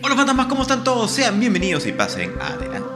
Hola fantasmas, ¿cómo están todos? Sean bienvenidos y pasen adelante.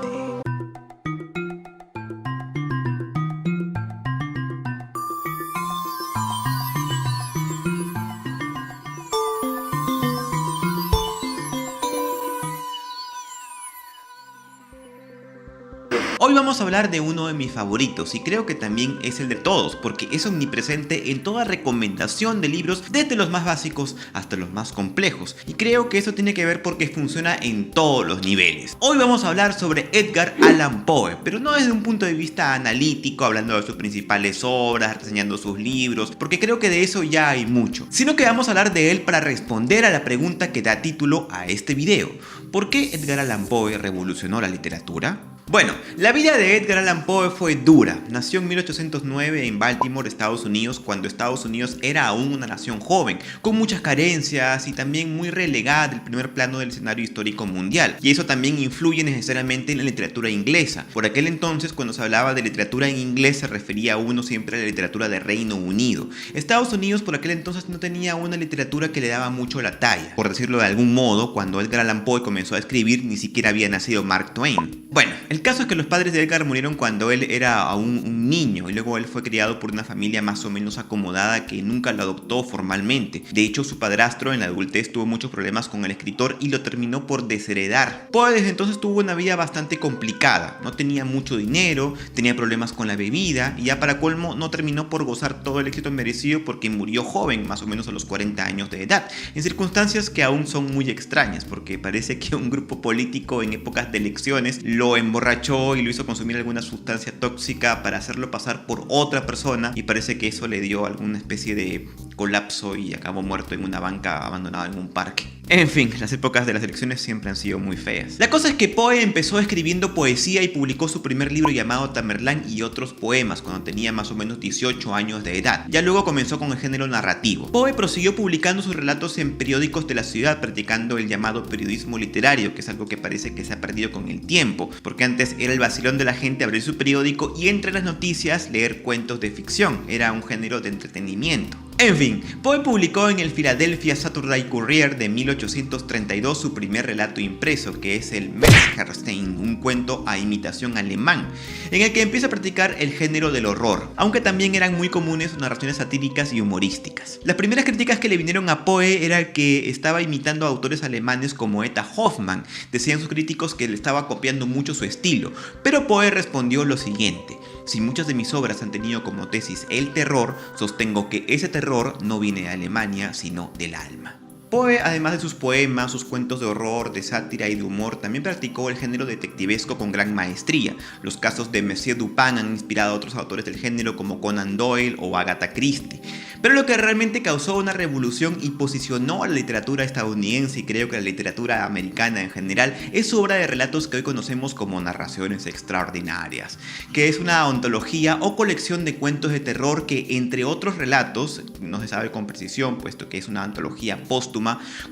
Hoy vamos a hablar de uno de mis favoritos y creo que también es el de todos porque es omnipresente en toda recomendación de libros, desde los más básicos hasta los más complejos, y creo que eso tiene que ver porque funciona en todos los niveles. Hoy vamos a hablar sobre Edgar Allan Poe, pero no desde un punto de vista analítico, hablando de sus principales obras, reseñando sus libros, porque creo que de eso ya hay mucho, sino que vamos a hablar de él para responder a la pregunta que da título a este video: ¿por qué Edgar Allan Poe revolucionó la literatura? Bueno, la vida de Edgar Allan Poe fue dura. Nació en 1809 en Baltimore, Estados Unidos, cuando Estados Unidos era aún una nación joven, con muchas carencias y también muy relegada del primer plano del escenario histórico mundial. Y eso también influye necesariamente en la literatura inglesa. Por aquel entonces, cuando se hablaba de literatura en inglés, se refería a uno siempre a la literatura de Reino Unido. Estados Unidos por aquel entonces no tenía una literatura que le daba mucho la talla. Por decirlo de algún modo, cuando Edgar Allan Poe comenzó a escribir, ni siquiera había nacido Mark Twain. Bueno, el caso es que los padres de Edgar murieron cuando él era aún un niño, y luego él fue criado por una familia más o menos acomodada que nunca lo adoptó formalmente. De hecho, su padrastro en la adultez tuvo muchos problemas con el escritor y lo terminó por desheredar. Poe desde entonces tuvo una vida bastante complicada. No tenía mucho dinero, tenía problemas con la bebida y ya para colmo no terminó por gozar todo el éxito merecido porque murió joven, más o menos a los 40 años de edad, en circunstancias que aún son muy extrañas, porque parece que un grupo político en épocas de elecciones lo emborrachó y lo hizo consumir alguna sustancia tóxica para hacerlo pasar por otra persona, y parece que eso le dio alguna especie de colapso y acabó muerto en una banca abandonada en un parque. En fin, las épocas de las elecciones siempre han sido muy feas. La cosa es que Poe empezó escribiendo poesía y publicó su primer libro llamado Tamerlán y otros poemas cuando tenía más o menos 18 años de edad. Ya luego comenzó con el género narrativo. Poe prosiguió publicando sus relatos en periódicos de la ciudad, practicando el llamado periodismo literario, que es algo que parece que se ha perdido con el tiempo, porque antes era el vacilón de la gente abrir su periódico y entre las noticias leer cuentos de ficción. Era un género de entretenimiento. En fin, Poe publicó en el Philadelphia Saturday Courier de 1832 su primer relato impreso, que es el Messerstein, un cuento a imitación alemán, en el que empieza a practicar el género del horror, aunque también eran muy comunes sus narraciones satíricas y humorísticas. Las primeras críticas que le vinieron a Poe era que estaba imitando a autores alemanes como Eta Hoffmann. Decían sus críticos que le estaba copiando mucho su estilo, pero Poe respondió lo siguiente: si muchas de mis obras han tenido como tesis el terror, sostengo que ese terror no viene de Alemania, sino del alma. Poe, además de sus poemas, sus cuentos de horror, de sátira y de humor, también practicó el género detectivesco con gran maestría. Los casos de Monsieur Dupin han inspirado a otros autores del género como Conan Doyle o Agatha Christie. Pero lo que realmente causó una revolución y posicionó a la literatura estadounidense, y creo que a la literatura americana en general, es su obra de relatos que hoy conocemos como narraciones extraordinarias, que es una ontología o colección de cuentos de terror que, entre otros relatos, no se sabe con precisión puesto que es una antología póstuma,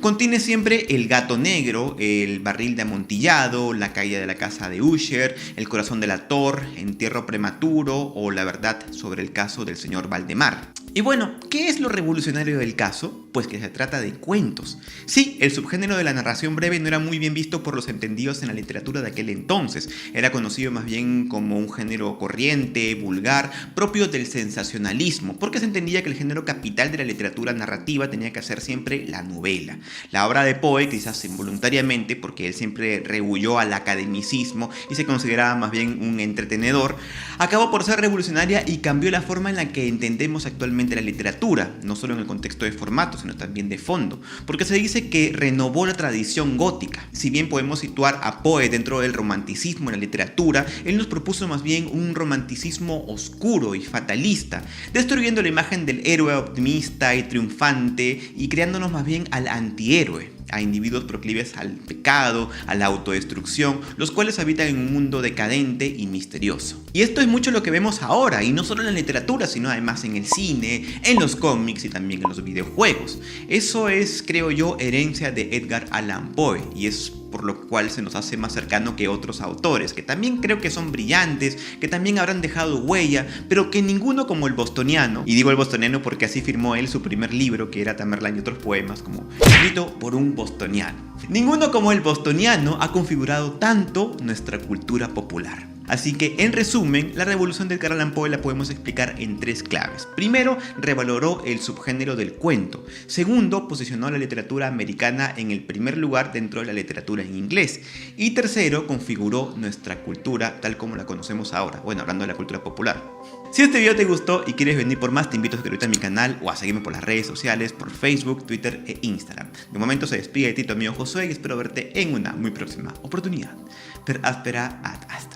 contiene siempre El gato negro, El barril de amontillado, La caída de la casa de Usher, El corazón del actor, Entierro prematuro o La verdad sobre el caso del señor Valdemar. Y bueno, ¿qué es lo revolucionario del caso? Pues que se trata de cuentos. Sí, el subgénero de la narración breve no era muy bien visto por los entendidos en la literatura de aquel entonces. Era conocido más bien como un género corriente, vulgar, propio del sensacionalismo, porque se entendía que el género capital de la literatura narrativa tenía que ser siempre la novela. La obra de Poe, quizás involuntariamente, porque él siempre rehuyó al academicismo y se consideraba más bien un entretenedor, acabó por ser revolucionaria y cambió la forma en la que entendemos actualmente la literatura, no solo en el contexto de formato, sino también de fondo, porque se dice que renovó la tradición gótica. Si bien podemos situar a Poe dentro del romanticismo en la literatura, él nos propuso más bien un romanticismo oscuro y fatalista, destruyendo la imagen del héroe optimista y triunfante y creándonos más bien al antihéroe, a individuos proclives al pecado, a la autodestrucción, los cuales habitan en un mundo decadente y misterioso. Y esto es mucho lo que vemos ahora, y no solo en la literatura, sino además en el cine, en los cómics y también en los videojuegos. Eso es, creo yo, herencia de Edgar Allan Poe, y es por lo cual se nos hace más cercano que otros autores, que también creo que son brillantes, que también habrán dejado huella, pero que ninguno como el bostoniano, y digo el bostoniano porque así firmó él su primer libro, que era Tamerlane y otros poemas, como escrito por un bostoniano. Ninguno como el bostoniano ha configurado tanto nuestra cultura popular. Así que, en resumen, la revolución del Edgar Allan Poe la podemos explicar en 3 claves. Primero, revaloró el subgénero del cuento. Segundo, posicionó a la literatura americana en el primer lugar dentro de la literatura en inglés. Y tercero, configuró nuestra cultura tal como la conocemos ahora. Bueno, hablando de la cultura popular. Si este video te gustó y quieres venir por más, te invito a suscribirte a mi canal o a seguirme por las redes sociales, por Facebook, Twitter e Instagram. De momento se despide de ti tu amigo Josué y espero verte en una muy próxima oportunidad. Per aspera ad astra.